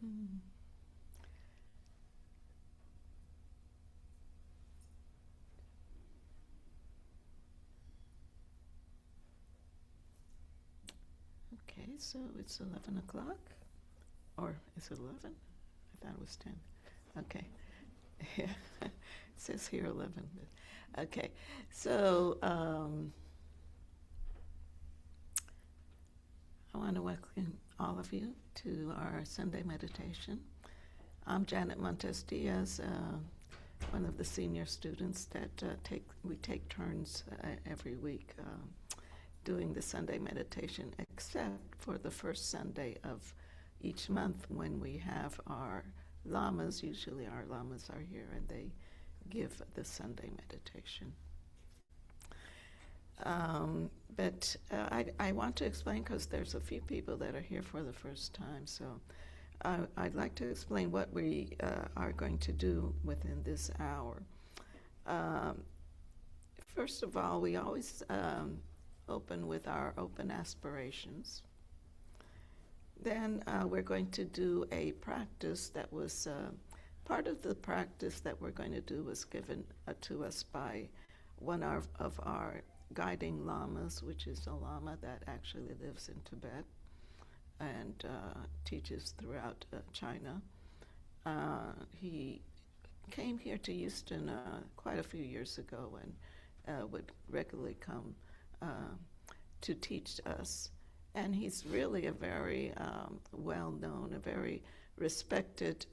Mm. Okay, so it's 11 o'clock? Or is it 11? I thought it was 10. Okay. Yeah, it says here 11. Okay, so I want to welcome all of you to our Sunday meditation. I'm Janet Montes Diaz, one of the senior students that we take turns every week doing the Sunday meditation, except for the first Sunday of each month when we have our lamas. Usually our lamas are here and they give the Sunday meditation. But I want to explain, because there's a few people that are here for the first time, so I'd like to explain what we are going to do within this hour. Um, First of all, we always open with our open aspirations. Then we're going to do a practice that was part of the practice that we're going to do was given to us by one of our guiding lamas, which is a lama that actually lives in Tibet and teaches throughout China. He came here to Houston quite a few years ago and would regularly come to teach us. And he's really a very well-known, a very respected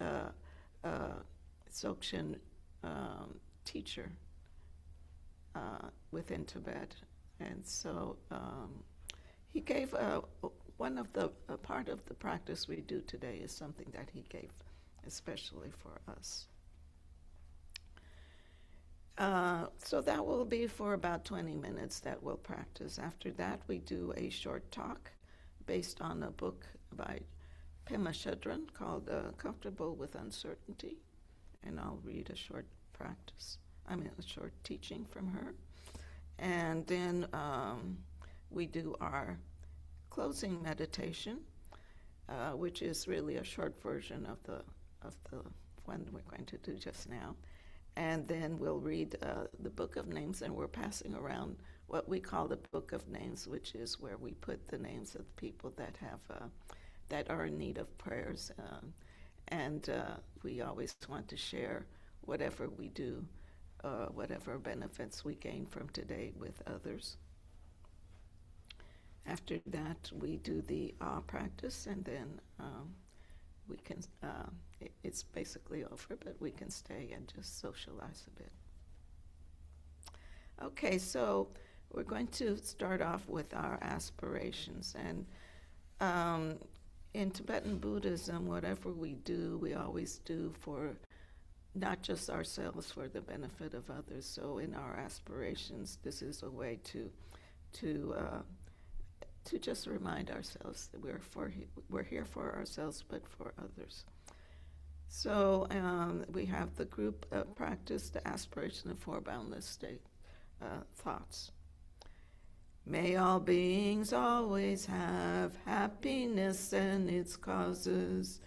Dzogchen teacher within Tibet. And so he gave one of the part of the practice we do today is something that he gave especially for us. So that will be for about 20 minutes that we'll practice. After that, we do a short talk based on a book by Pema Chodron called Comfortable with Uncertainty. And I'll read a short a short teaching from her. And then we do our closing meditation, which is really a short version of the one we're going to do just now. And then we'll read the Book of Names, and we're passing around what we call the Book of Names, which is where we put the names of the people that have that are in need of prayers. And we always want to share whatever we do, whatever benefits we gain from today with others. After that, we do the practice, and then we can, it's basically over, but we can stay and just socialize a bit. Okay, so we're going to start off with our aspirations. And in Tibetan Buddhism, whatever we do, we always do for not just ourselves, for the benefit of others. So in our aspirations, this is a way to just remind ourselves that we're here for ourselves, but for others. So we have the group practice, the aspiration of four boundless state thoughts. May all beings always have happiness and its causes.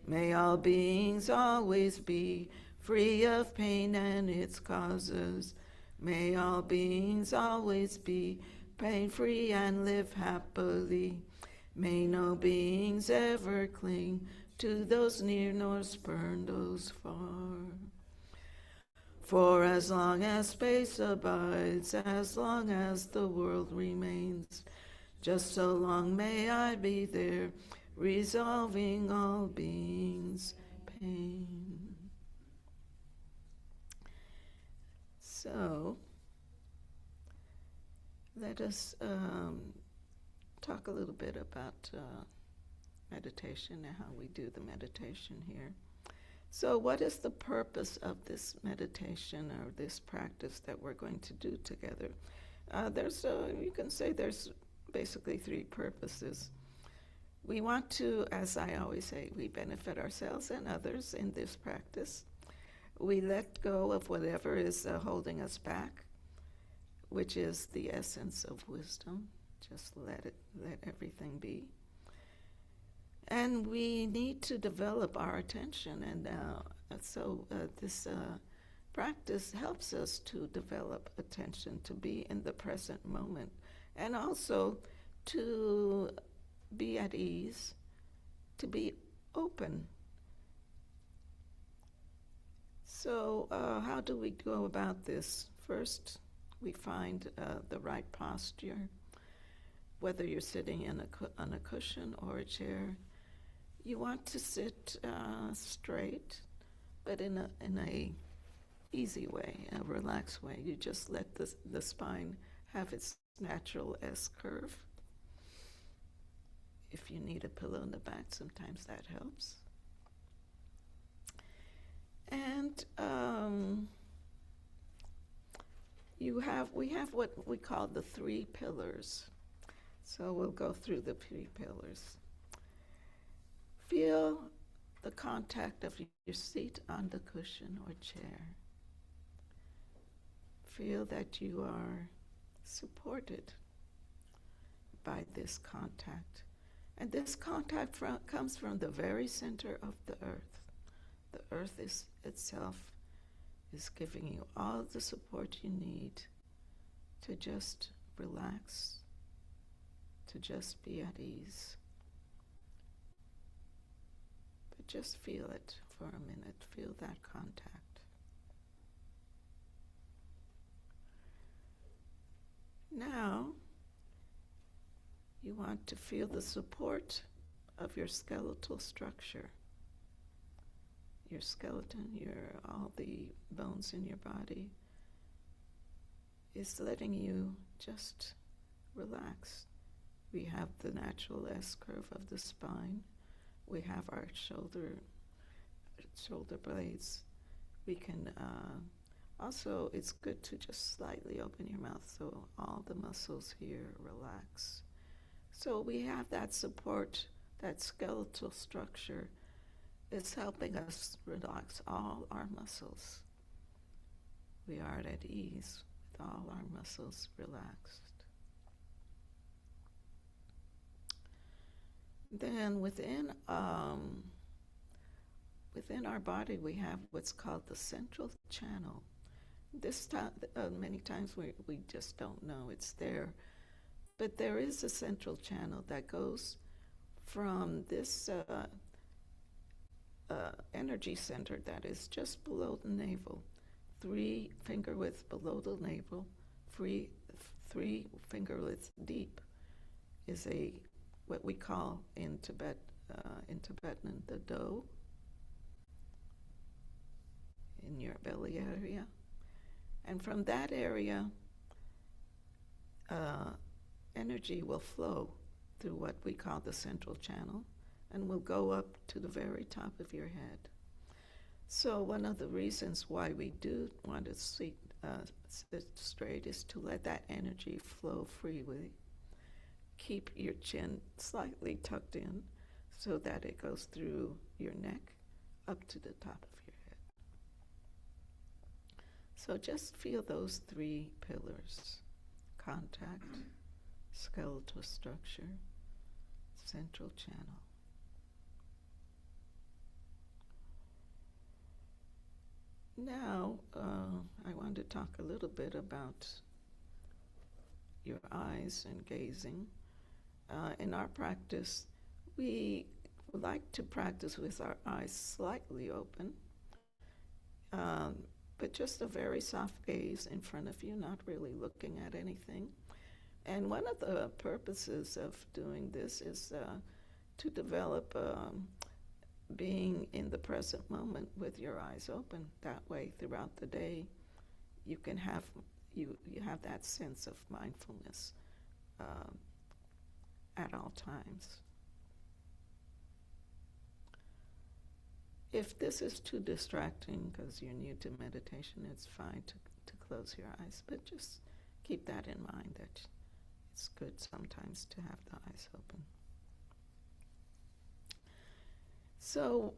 May all beings always be free of pain and its causes. May all beings always be pain-free and live happily. May no beings ever cling to those near nor spurn those far. For as long as space abides, as long as the world remains, just so long may I be there, resolving all beings' pain. So, let us talk a little bit about meditation and how we do the meditation here. So what is the purpose of this meditation or this practice that we're going to do together? You can say there's basically three purposes. We want to, as I always say, we benefit ourselves and others in this practice. We let go of whatever is holding us back, which is the essence of wisdom. Just let everything be. And we need to develop our attention, and this practice helps us to develop attention, to be in the present moment, and also to be at ease, to be open. So, how do we go about this? First, we find the right posture, whether you're sitting on a cushion or a chair. You want to sit straight, but in a easy way, a relaxed way. You just let the spine have its natural S curve. If you need a pillow in the back, sometimes that helps. And we have what we call the 3 pillars. So we'll go through the 3 pillars. Feel the contact of your seat on the cushion or chair. Feel that you are supported by this contact. And this contact comes from the very center of the earth. The earth itself is giving you all the support you need to just relax, to just be at ease. But just feel it for a minute. Feel that contact. Now, you want to feel the support of your skeletal structure. Your skeleton, all the bones in your body is letting you just relax. We have the natural S curve of the spine. We have our shoulder blades. We can also, it's good to just slightly open your mouth so all the muscles here relax. So we have that support, that skeletal structure. It's helping us relax all our muscles. We are at ease with all our muscles relaxed. Then within our body, we have what's called the central channel. This time, many times we just don't know it's there. But there is a central channel that goes from this energy center that is just below the navel, 3 finger width below the navel, 3 finger width deep is what we call in Tibetan the do, in your belly area. And from that area, energy will flow through what we call the central channel and will go up to the very top of your head. So one of the reasons why we do want to sit straight is to let that energy flow freely. Keep your chin slightly tucked in so that it goes through your neck up to the top of your head. So just feel those 3 pillars: contact, skeletal structure, central channel. Now, I want to talk a little bit about your eyes and gazing. In our practice, we like to practice with our eyes slightly open, but just a very soft gaze in front of you, not really looking at anything. And one of the purposes of doing this is to develop being in the present moment with your eyes open. That way, throughout the day, you can have you have that sense of mindfulness at all times. If this is too distracting because you're new to meditation, it's fine to close your eyes, but just keep that in mind that it's good sometimes to have the eyes open. So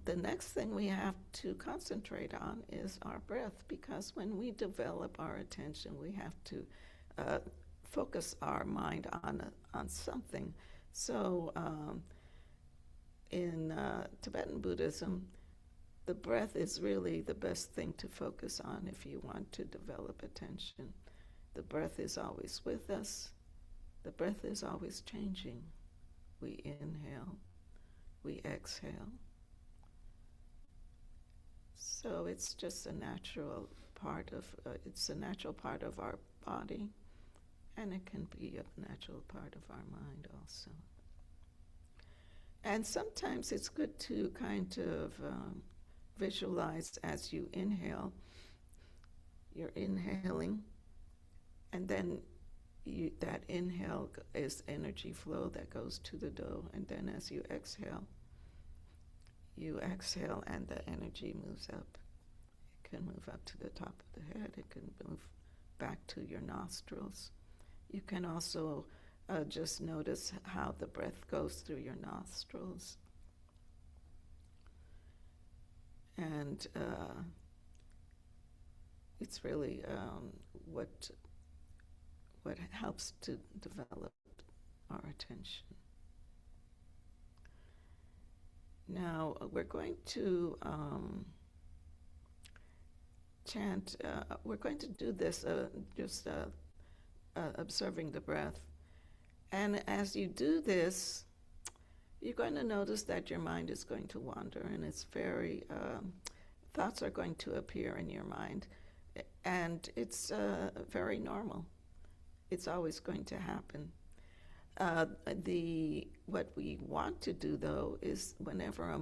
the next thing we have to concentrate on is our breath, because when we develop our attention, we have to focus our mind on something. So Tibetan Buddhism, the breath is really the best thing to focus on if you want to develop attention. The breath is always with us. The breath is always changing. We inhale, we exhale. So it's just a natural part of our body, and it can be a natural part of our mind also. And sometimes it's good to kind of visualize as you inhale, you're inhaling, and then that inhale is energy flow that goes to the do, and then as you exhale and the energy moves up. It can move up to the top of the head, it can move back to your nostrils. You can also just notice how the breath goes through your nostrils. And it's really what helps to develop our attention. Now we're going to chant. We're going to do this just observing the breath. And as you do this, you're going to notice that your mind is going to wander, and it's thoughts are going to appear in your mind. And it's very normal. It's always going to happen. What we want to do, though, is whenever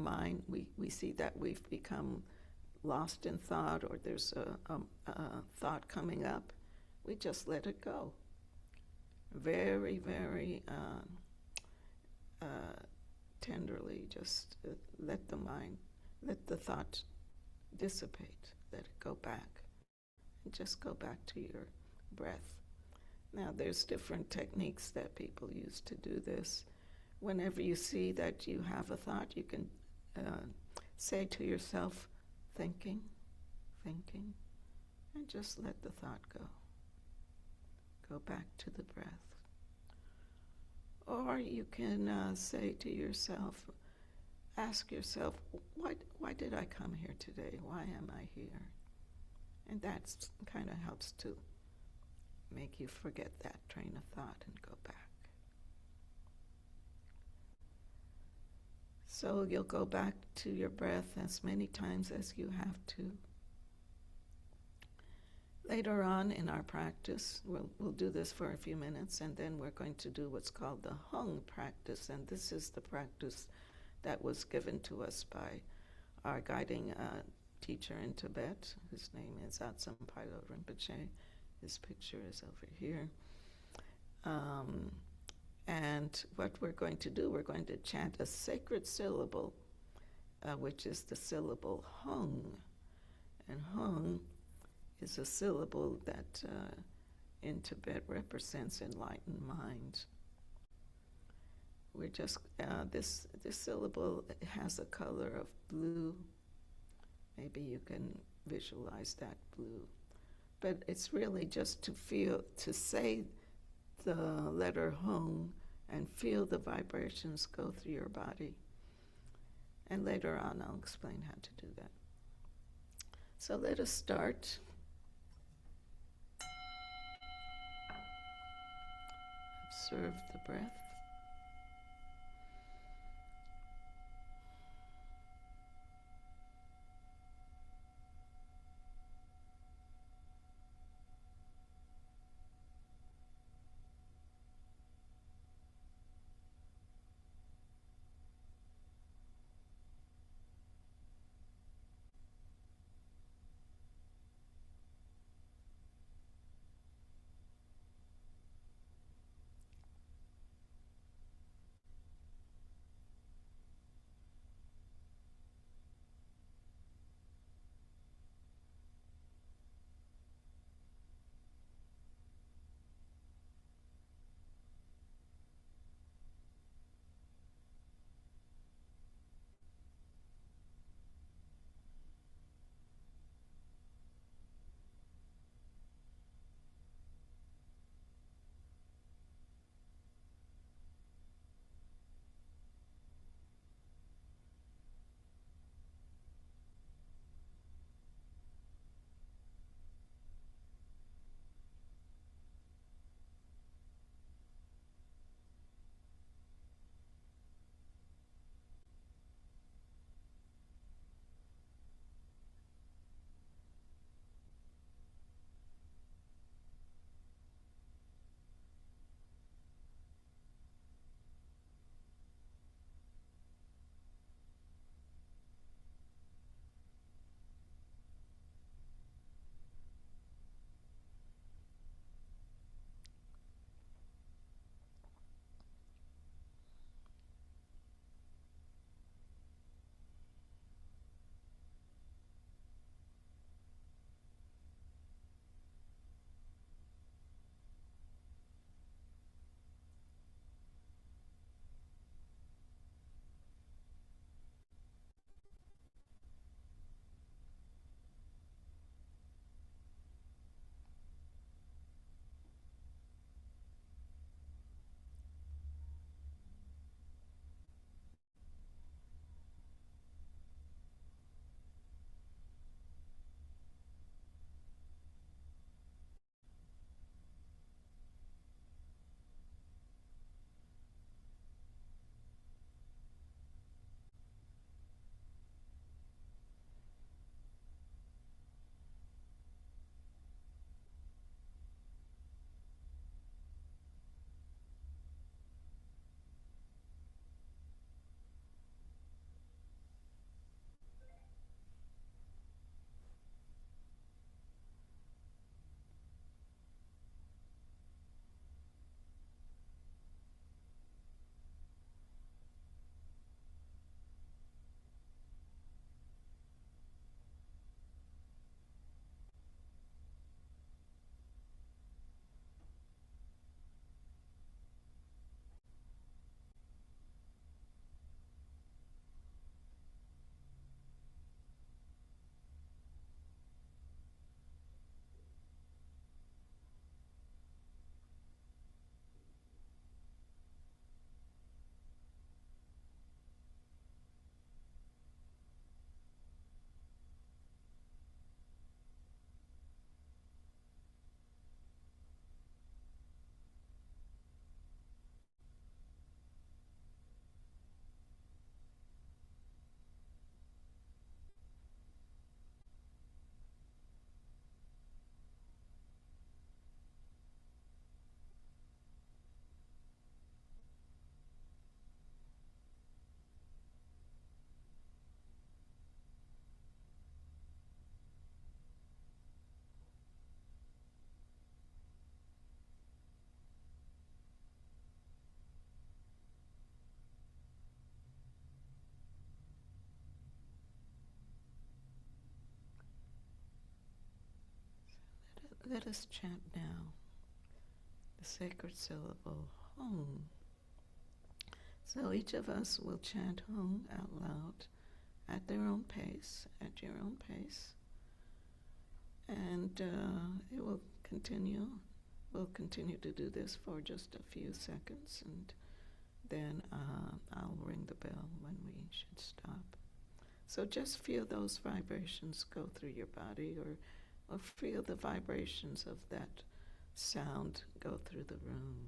we see that we've become lost in thought, or there's a thought coming up, we just let it go. Very, very tenderly, just let the thought dissipate, let it go back, and just go back to your breath. Now, there's different techniques that people use to do this. Whenever you see that you have a thought, you can say to yourself, thinking, and just let the thought go. Go back to the breath. Or you can say to yourself, ask yourself, why did I come here today? Why am I here? And that kind of helps to make you forget that train of thought and go back. So you'll go back to your breath as many times as you have to. Later on in our practice, we'll do this for a few minutes, and then we're going to do what's called the hung practice, and this is the practice that was given to us by our guiding teacher in Tibet, whose name is Atsam Pailo Rinpoche. His picture is over here. And what we're going to do, we're going to chant a sacred syllable, which is the syllable hung. And hung is a syllable that in Tibet represents enlightened mind. We're just, this syllable has a color of blue. Maybe you can visualize that blue. But it's really just to say the letter hung and feel the vibrations go through your body. And later on, I'll explain how to do that. So let us start. Observe the breath. Let us chant now the sacred syllable home. So each of us will chant home out loud at their own pace, at your own pace. And it will continue. We'll continue to do this for just a few seconds, and then I'll ring the bell when we should stop. So just feel those vibrations go through your body, or feel the vibrations of that sound go through the room.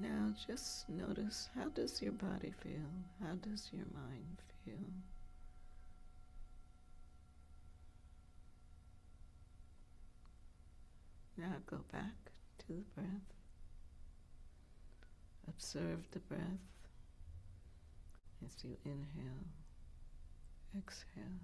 Now just notice, how does your body feel? How does your mind feel? Now go back to the breath. Observe the breath as you inhale, exhale.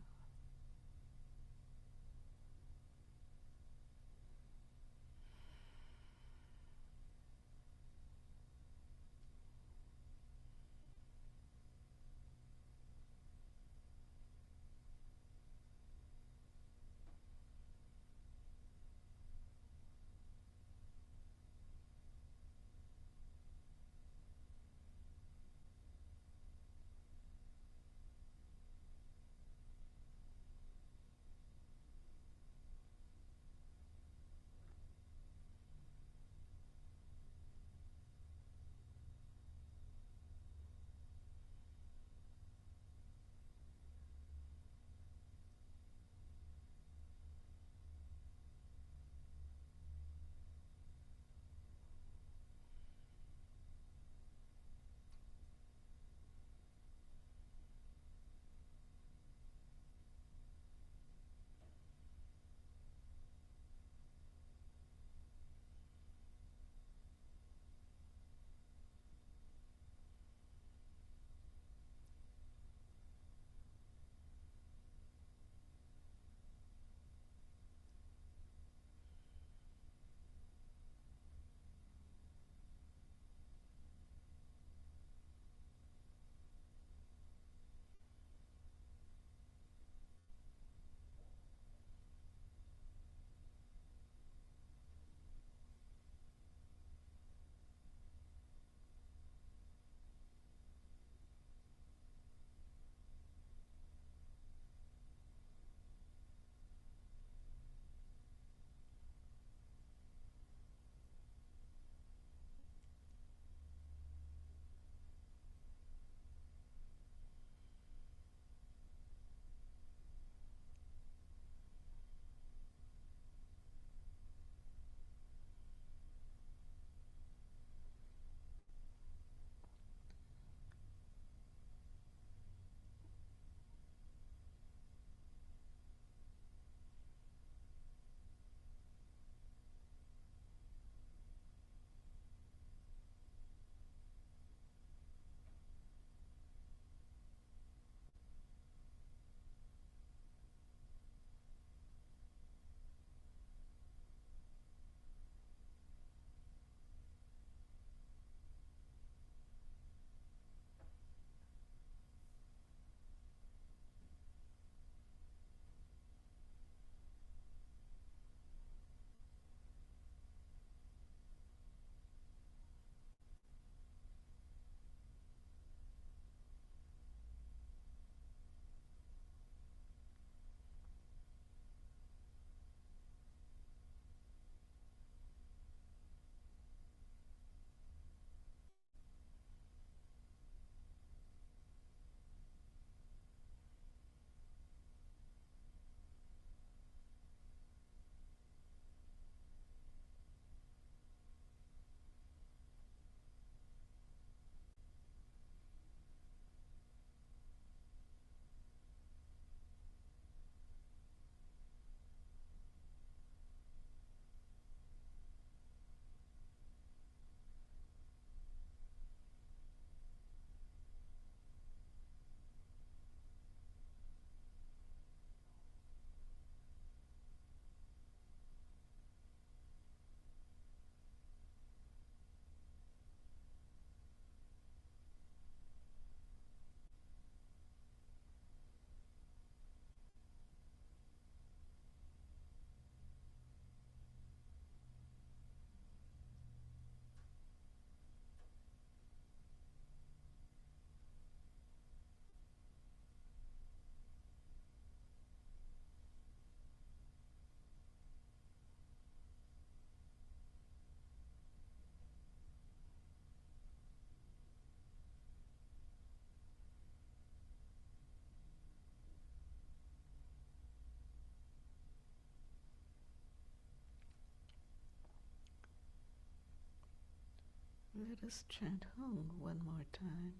let us chant Hung one more time,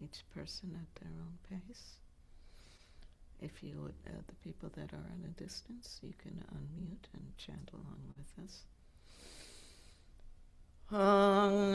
each person at their own pace. If you would, the people that are at a distance, you can unmute and chant along with us. Hung,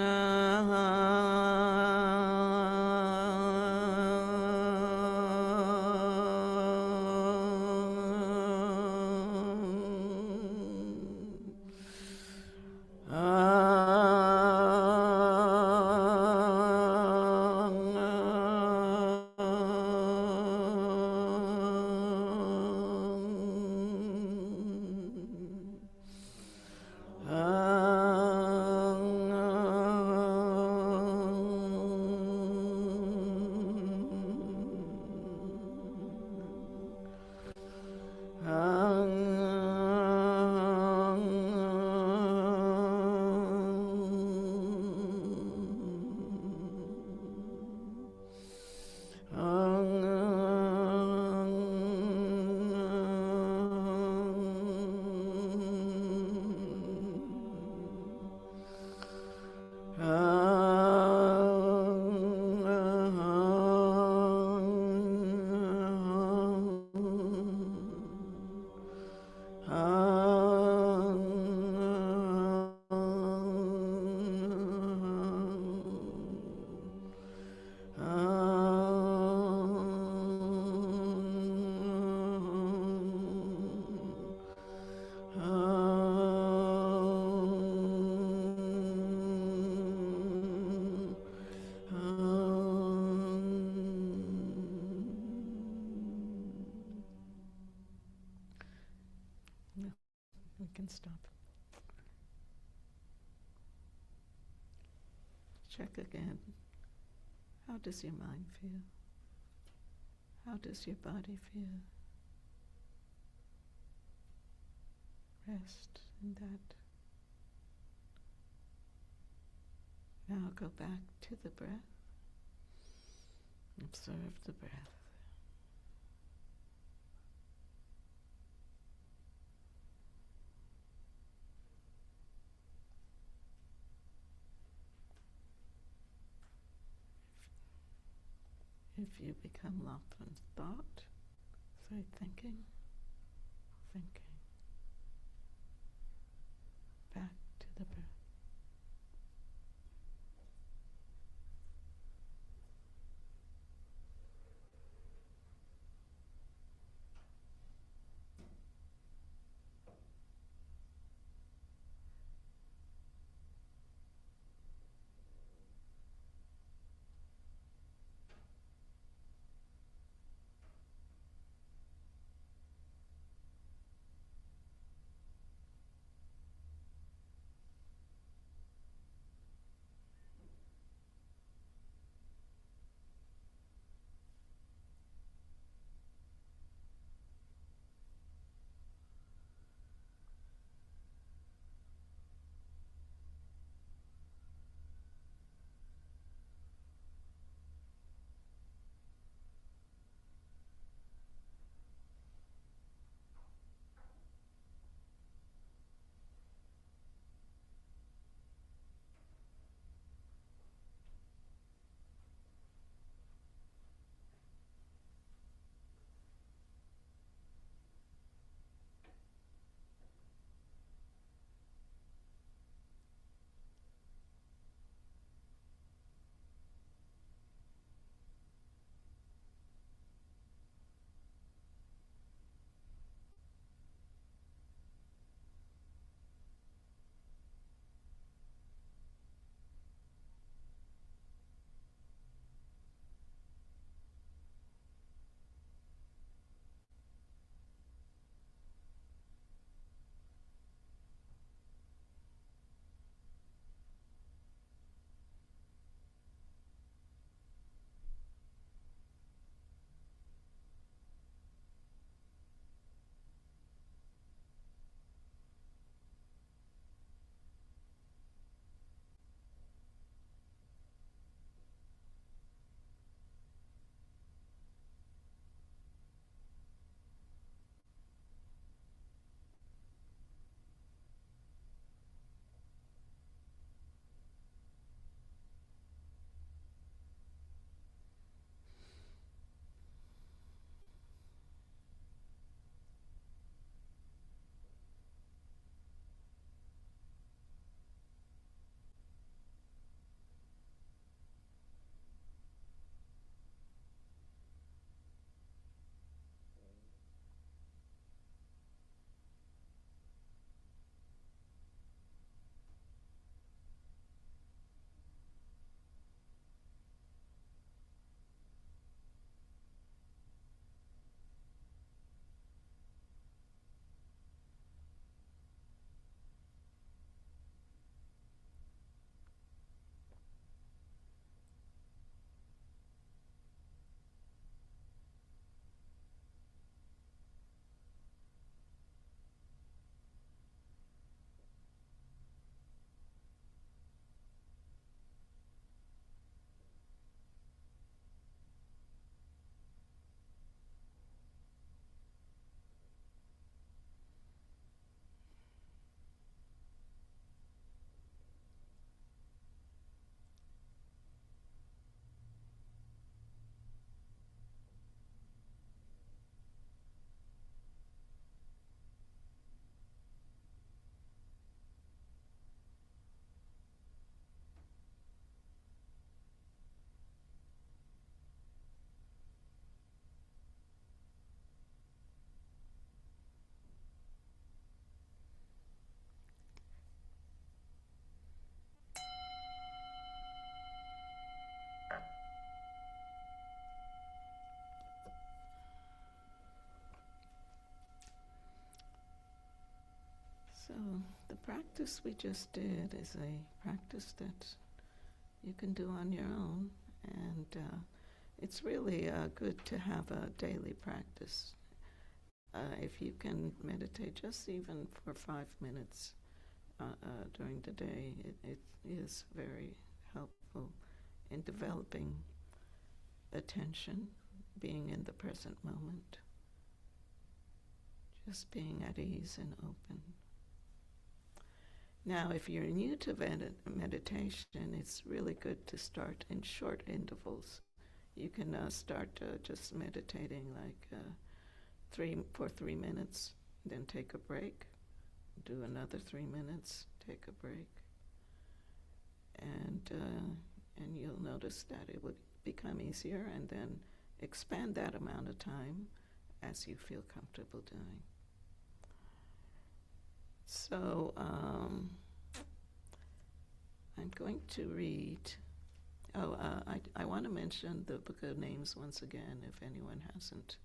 we can stop. Check again. How does your mind feel? How does your body feel? Rest in that. Now go back to the breath. Observe the breath. If you become lost in thought, say thinking, thinking. Back to the breath. The practice we just did is a practice that you can do on your own, and it's really good to have a daily practice. If you can meditate just even for 5 minutes during the day, it is very helpful in developing attention, being in the present moment, just being at ease and open. Now, if you're new to meditation, it's really good to start in short intervals. You can start just meditating like 3 minutes, then take a break, do another 3 minutes, take a break, and you'll notice that it would become easier, and then expand that amount of time as you feel comfortable doing. So I'm going to read. I want to mention the Book of Names once again if anyone hasn't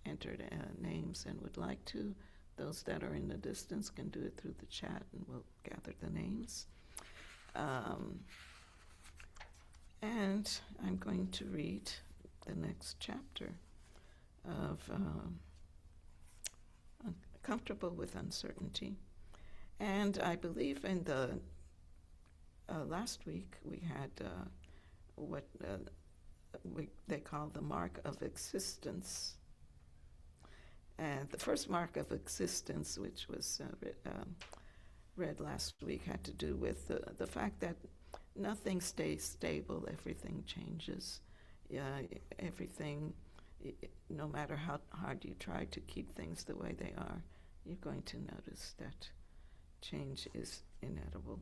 entered names and would like to. Those that are in the distance can do it through the chat, and we'll gather the names. And I'm going to read the next chapter of Comfortable with Uncertainty. And I believe in the last week we had what they call the mark of existence. And the first mark of existence, which was read last week, had to do with the fact that nothing stays stable, everything changes. Everything, no matter how hard you try to keep things the way they are, you're going to notice that change is inevitable.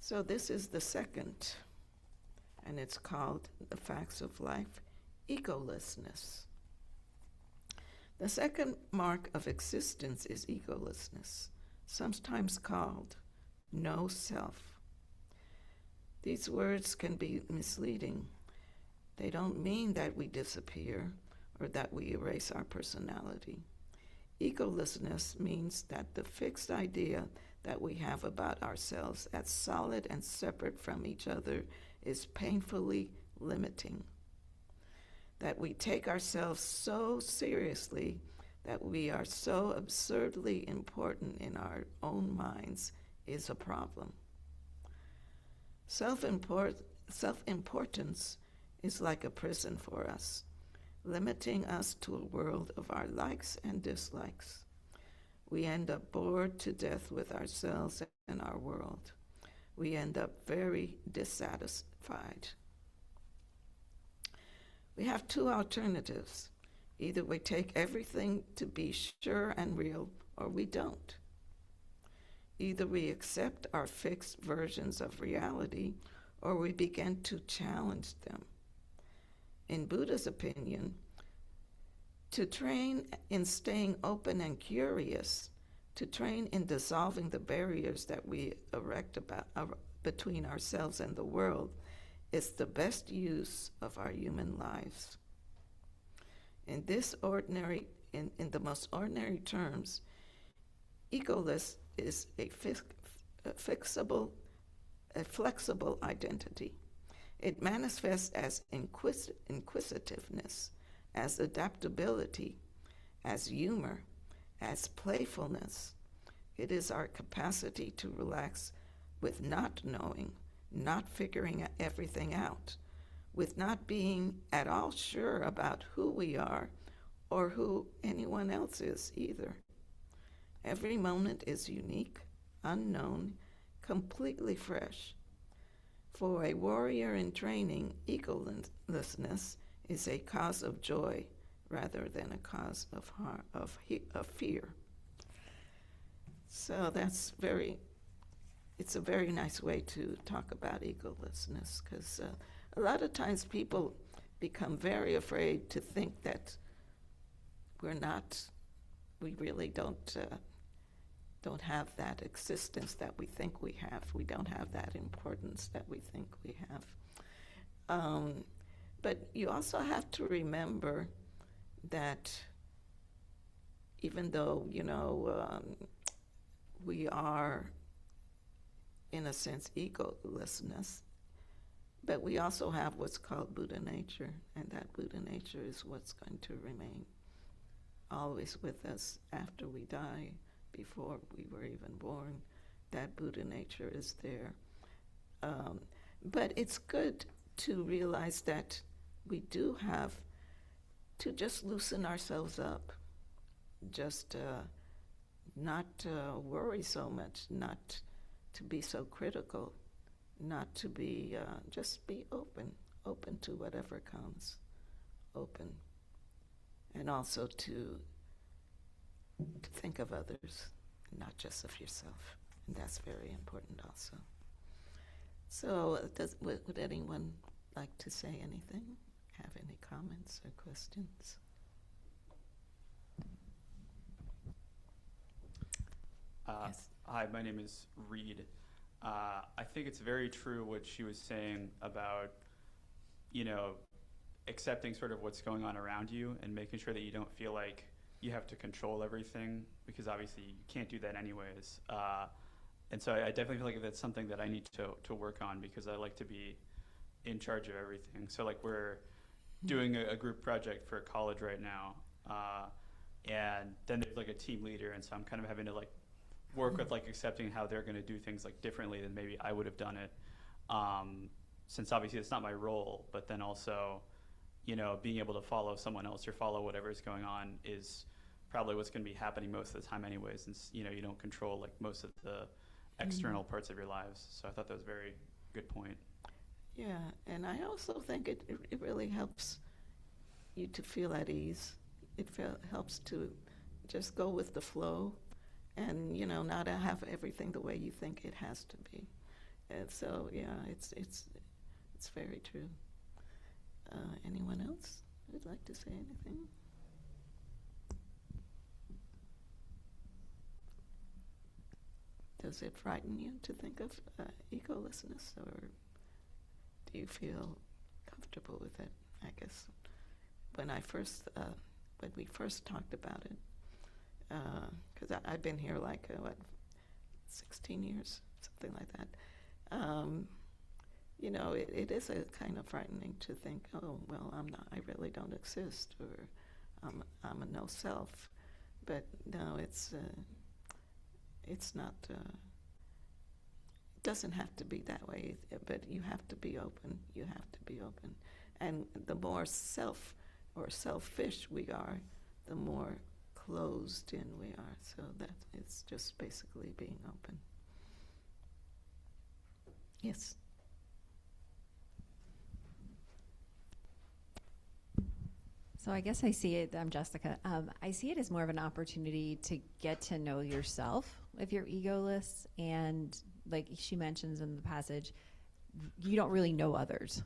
So this is the second, and it's called The Facts of Life, Egolessness. The second mark of existence is egolessness, sometimes called no self. These words can be misleading. They don't mean that we disappear or that we erase our personality. Egolessness means that the fixed idea that we have about ourselves as solid and separate from each other is painfully limiting. That we take ourselves so seriously that we are so absurdly important in our own minds is a problem. Self-importance is like a prison for us, limiting us to a world of our likes and dislikes. We end up bored to death with ourselves and our world. We end up very dissatisfied. We have two alternatives. Either we take everything to be sure and real, or we don't. Either we accept our fixed versions of reality, or we begin to challenge them. In Buddha's opinion, to train in staying open and curious, to train in dissolving the barriers that we erect between ourselves and the world, is the best use of our human lives. In the most ordinary terms, egoless is a flexible identity. It manifests as inquisitiveness, as adaptability, as humor, as playfulness. It is our capacity to relax with not knowing, not figuring everything out, with not being at all sure about who we are or who anyone else is either. Every moment is unique, unknown, completely fresh. For a warrior in training, egolessness is a cause of joy rather than a cause of fear. So it's a very nice way to talk about egolessness, because a lot of times people become very afraid to think that we really don't have that existence that we think we have. We don't have that importance that we think we have. But you also have to remember that even though, we are, in a sense, egolessness, but we also have what's called Buddha nature, and that Buddha nature is what's going to remain always with us after we die, before we were even born. That Buddha nature is there. Um, but it's good to realize that we do have to just loosen ourselves up, just not worry so much, not to be so critical, not to be, just be open to whatever comes, open, and also to think of others, not just of yourself. And that's very important also. So would anyone like to say anything? Have any comments or questions? Yes. Hi, my name is Reed. I think it's very true what she was saying about, accepting sort of what's going on around you and making sure that you don't feel like you have to control everything, because obviously you can't do that anyways. And so I definitely feel like that's something that I need to work on, because I like to be in charge of everything. So like we're doing a group project for college right now, and then there's like a team leader, and so I'm kind of having to like work with like accepting how they're going to do things like differently than maybe I would have done it, since obviously it's not my role. But then also, being able to follow someone else or follow whatever is going on is probably what's going to be happening most of the time anyways, since you don't control like most of the external parts of your lives. So I thought that was a very good point. Yeah, and I also think it really helps you to feel at ease. It helps to just go with the flow, and not have everything the way you think it has to be. And so yeah, it's very true. Anyone else would like to say anything? Does it frighten you to think of egolessness, or do you feel comfortable with it? I guess when we first talked about it, because I've been here like 16 years, something like that. It is a kind of frightening to think, oh well, I really don't exist, or I'm a no self. But no, it's not. It doesn't have to be that way. But you have to be open. You have to be open, and the more self or selfish we are, the more closed in we are. So that it's just basically being open. Yes. So I guess I see it, I'm Jessica, I see it as more of an opportunity to get to know yourself if you're egoless, and like she mentions in the passage, you don't really know others,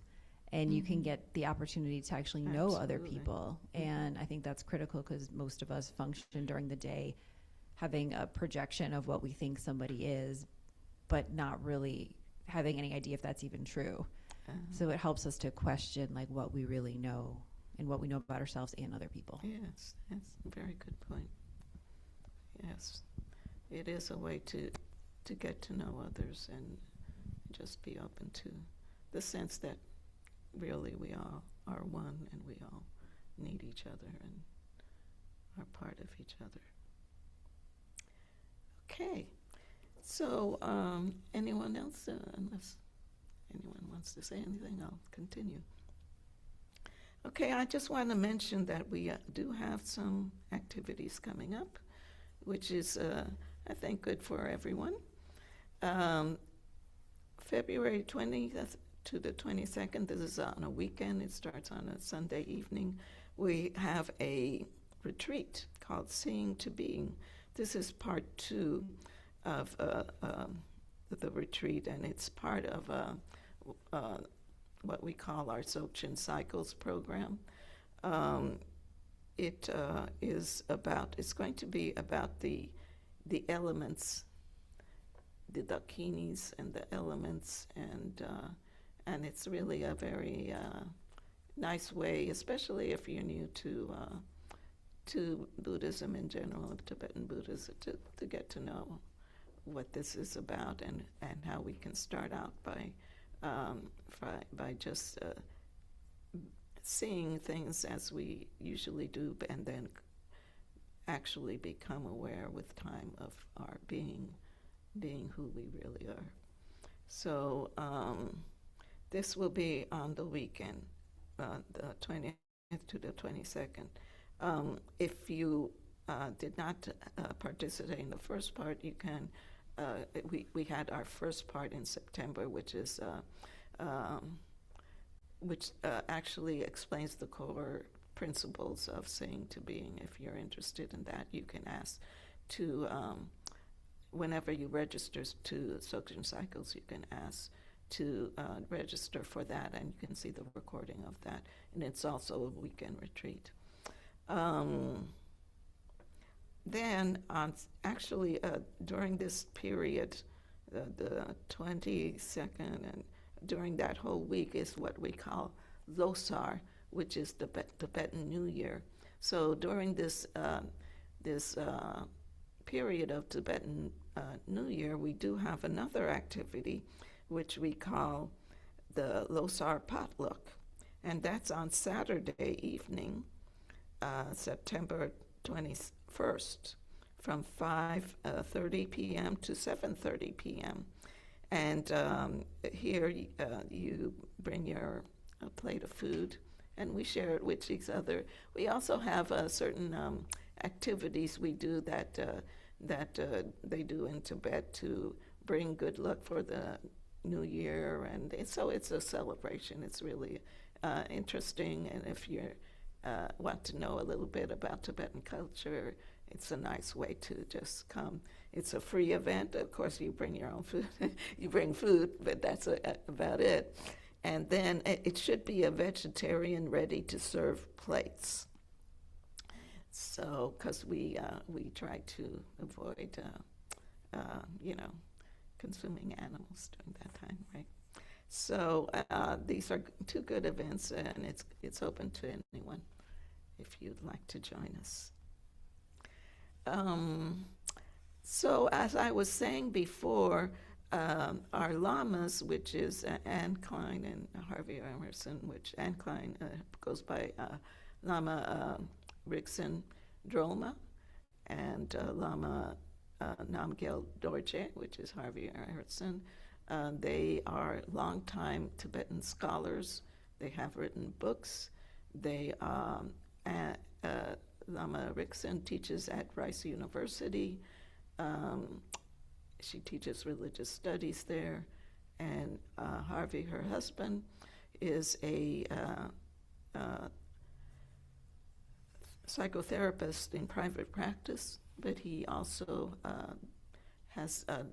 and you can get the opportunity to actually know other people. And I think that's critical, because most of us function during the day having a projection of what we think somebody is, but not really having any idea if that's even true. So it helps us to question like what we really know and what we know about ourselves and other people. Yes, that's a very good point. Yes, it is a way to get to know others and just be open to the sense that really we all are one, and we all need each other and are part of each other. Okay, so anyone else? Unless anyone wants to say anything, I'll continue. Okay, I just want to mention that we do have some activities coming up, which is, I think, good for everyone. February 20th to the 22nd, this is on a weekend. It starts on a Sunday evening. We have a retreat called Seeing to Being. This is part 2 of the retreat, and it's part of what we call our Dzogchen Cycles program. It's going to be about the elements, the dakinis and the elements, and it's really a very nice way, especially if you're new to Buddhism in general, Tibetan Buddhism, to get to know what this is about, and how we can start out by just seeing things as we usually do, and then actually become aware with time of our being who we really are. So this will be on the weekend, the 20th to the 22nd. If you did not participate in the first part, you can. We had our first part in September, which is actually explains the core principles of seeing to being. If you're interested in that, you can ask to, whenever you register to Sokshin Cycles, you can ask to register for that, and you can see the recording of that. And it's also a weekend retreat. Then, during this period, the 22nd, and during that whole week is what we call Losar, which is the Tibetan New Year. So during this period of Tibetan New Year, we do have another activity, which we call the Losar Potluck, and that's on Saturday evening, September 21st, from 5:30 p.m. to 7:30 p.m. And here you bring your plate of food, and we share it with each other. We also have certain activities we do that they do in Tibet to bring good luck for the New Year, and so it's a celebration. It's really interesting, and if you want to know a little bit about Tibetan culture, it's a nice way to just come. It's a free event. Of course, you bring your own food. You bring food, but that's about it. And then it should be a vegetarian, ready-to-serve plates. So, because we try to avoid, consuming animals during that time, right? So these are two good events, and it's open to anyone if you'd like to join us. So as I was saying before, our lamas, which is Anne Klein and Harvey Emerson, which Anne Klein goes by Lama Riksen Drolma, and Lama Namgyel Dorje, which is Harvey Emerson. They are longtime Tibetan scholars. They have written books. Lama Riksen teaches at Rice University. She teaches religious studies there. And Harvey, her husband, is a psychotherapist in private practice, but he also has a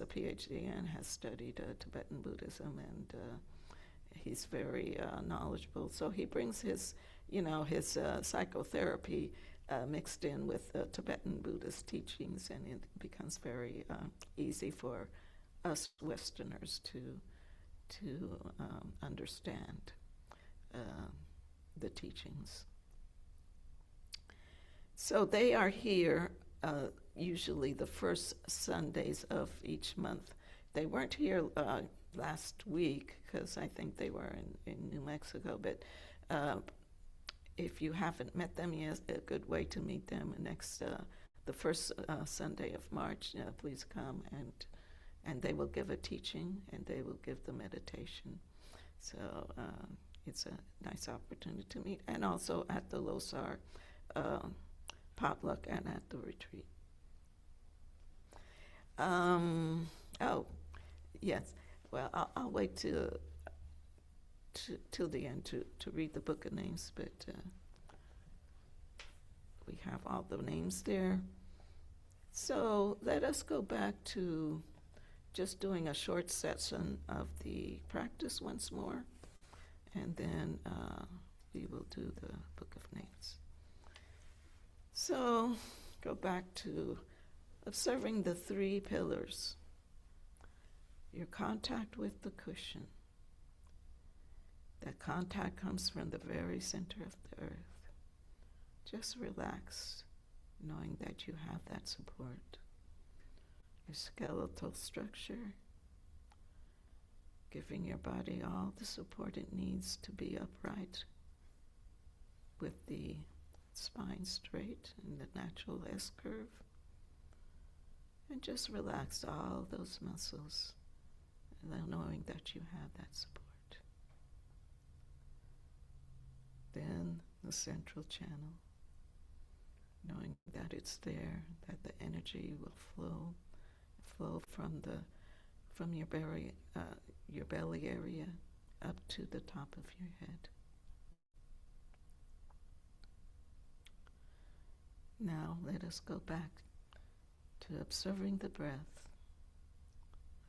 PhD and has studied Tibetan Buddhism, and he's very knowledgeable. So he brings his psychotherapy mixed in with Tibetan Buddhist teachings, and it becomes very easy for us Westerners to understand the teachings. So they are here usually the first Sundays of each month. They weren't here last week because I think they were in New Mexico, but if you haven't met them yet, a good way to meet them the first Sunday of March, please come, and they will give a teaching, and they will give the meditation. So it's a nice opportunity to meet, and also at the Losar potluck and at the retreat. Oh, yes. Well, I'll wait till the end to read the book of names, but we have all the names there. So let us go back to just doing a short session of the practice once more, and then we will do the book of names. So go back to observing the three pillars. Your contact with the cushion. That contact comes from the very center of the earth. just relax, knowing that you have that support. Your skeletal structure, giving your body all the support it needs to be upright with the spine straight and the natural S-curve. And just relax all those muscles, knowing that you have that support. Then the central channel, knowing that it's there, that the energy will flow from your belly area up to the top of your head. Now let us go back to observing the breath.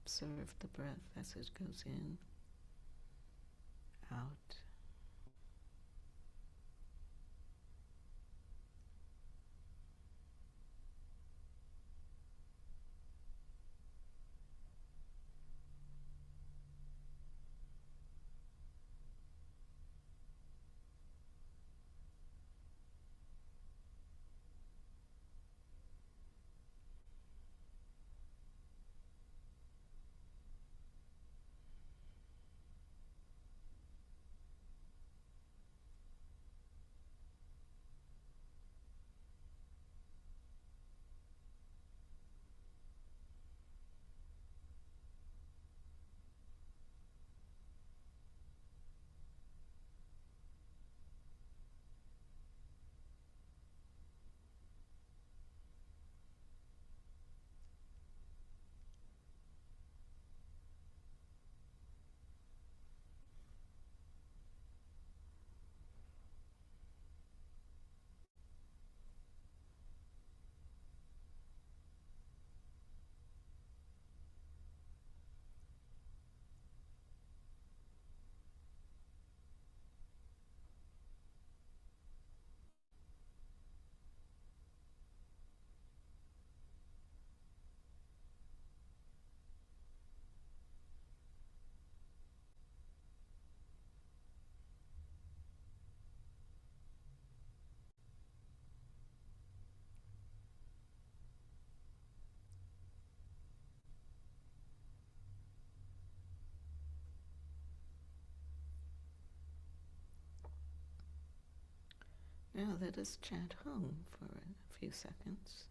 Observe the breath as it goes in, out. Now let us chant home for a few seconds.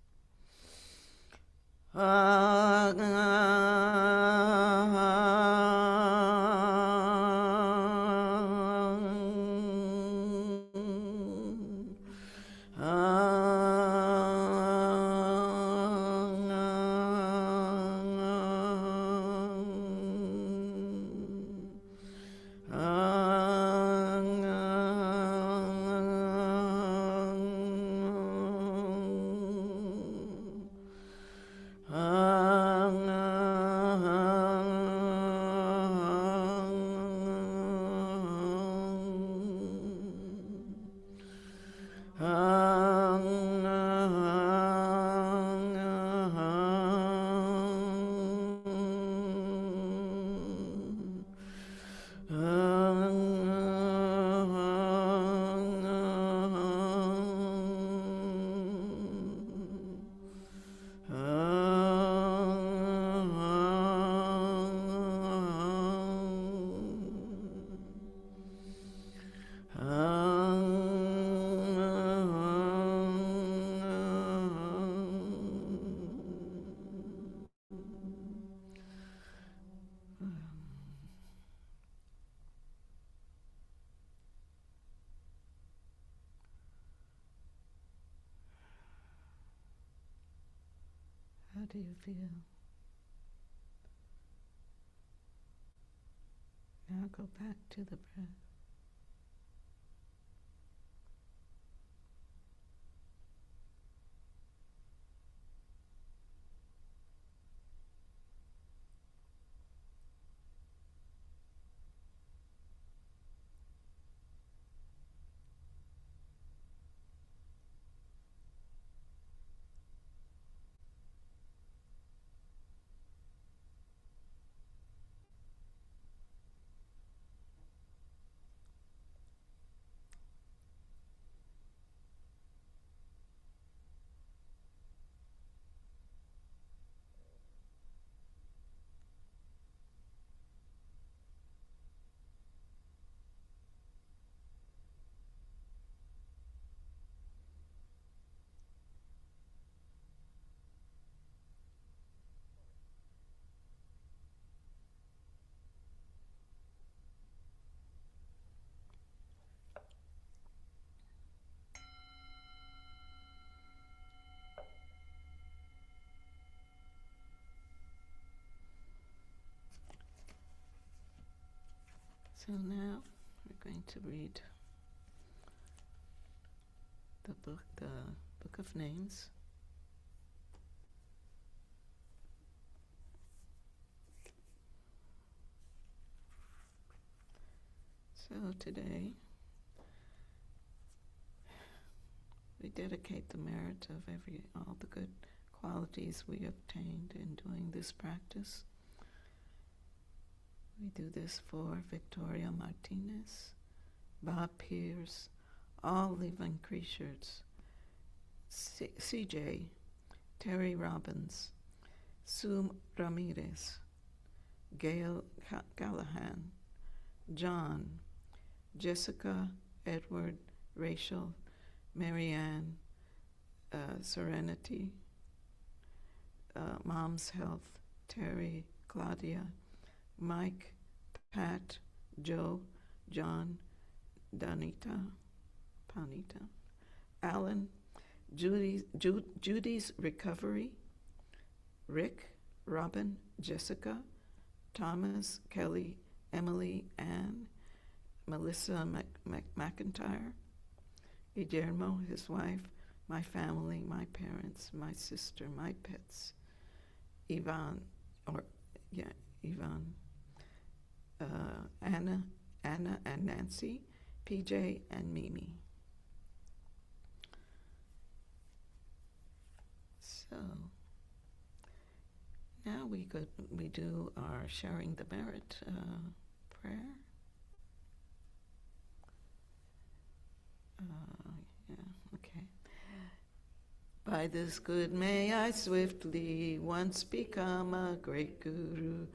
How do you feel? Now go back to the breath. So now we're going to read the Book of Names. So today we dedicate the merit of all the good qualities we obtained in doing this practice. We do this for Victoria Martinez, Bob Pierce, all living creatures, CJ, Terry Robbins, Sue Ramirez, Gail Callahan, John, Jessica, Edward, Rachel, Marianne, Serenity, Mom's Health, Terry, Claudia, Mike, Pat, Joe, John, Panita, Alan, Judy's Recovery, Rick, Robin, Jessica, Thomas, Kelly, Emily, Ann, Melissa McIntyre, Guillermo, his wife, my family, my parents, my sister, my pets, Yvonne, Anna and Nancy, PJ and Mimi. So now we do our sharing the merit prayer. Okay. By this good may I swiftly once become a great guru,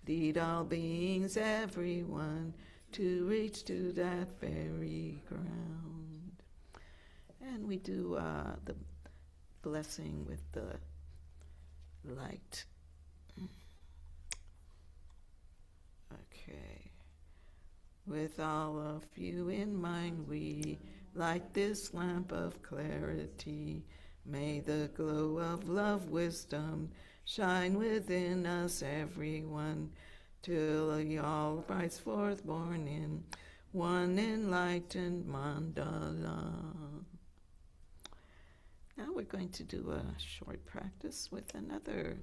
lead all beings, everyone, to reach to that very ground. And we do the blessing with the light. Okay. With all of you in mind, we light this lamp of clarity. May the glow of love, wisdom shine within us, everyone, till all rise forth born in one enlightened mandala. Now we're going to do a short practice with another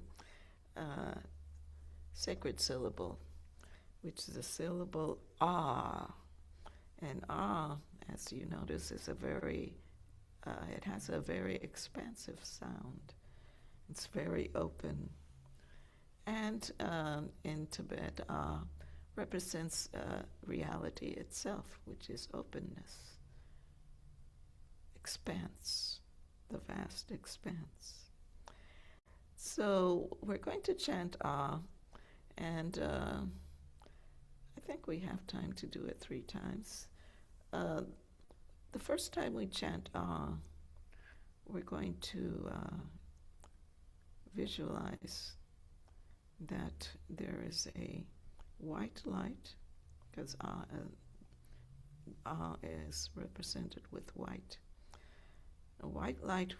sacred syllable, which is the syllable ah. And ah, as you notice, is it has a very expansive sound. It's very open. And in Tibet, ah represents reality itself, which is openness, expanse, the vast expanse. So we're going to chant ah, and I think we have time to do it 3 times. The first time we chant ah, we're going to visualize that there is a white light, because ah is represented with white. A white light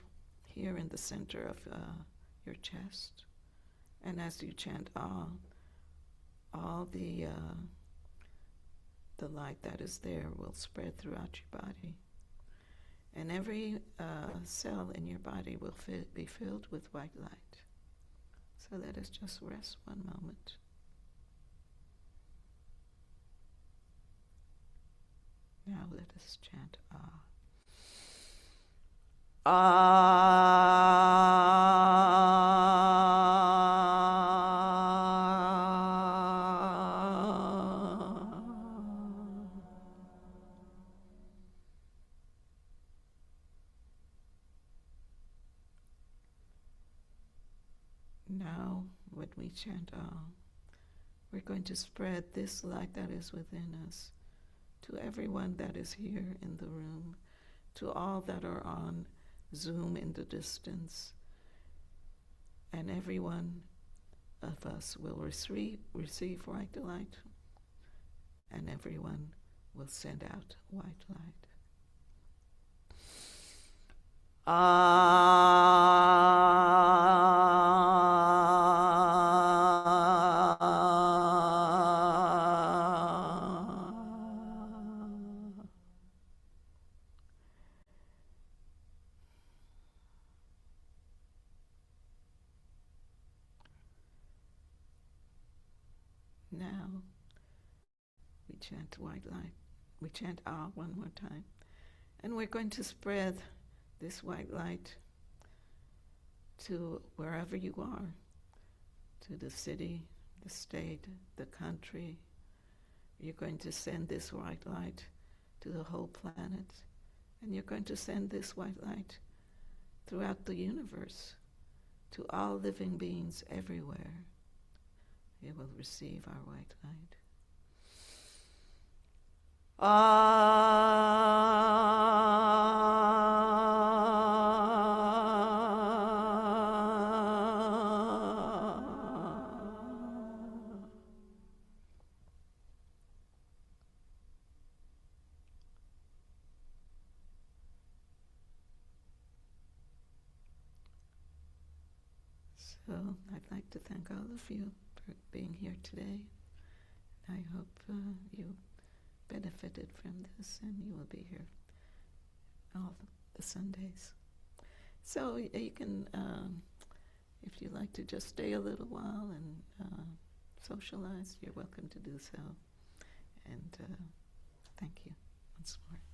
here in the center of your chest. And as you chant ah, all the light that is there will spread throughout your body. And every cell in your body will be filled with white light. So let us just rest one moment. Now let us chant ah. Now, when we chant ah, we're going to spread this light that is within us to everyone that is here in the room, to all that are on Zoom in the distance, and every one of us will receive white light, and everyone will send out white light. Ah. now. We chant white light. We chant Ah one more time. And we're going to spread this white light to wherever you are, to the city, the state, the country. You're going to send this white light to the whole planet. And you're going to send this white light throughout the universe to all living beings everywhere. You will receive our white light. So I'd like to thank all of you for being here today. I hope you benefited from this and you will be here all the Sundays. So you can, if you'd like to just stay a little while and socialize, you're welcome to do so. And thank you once more.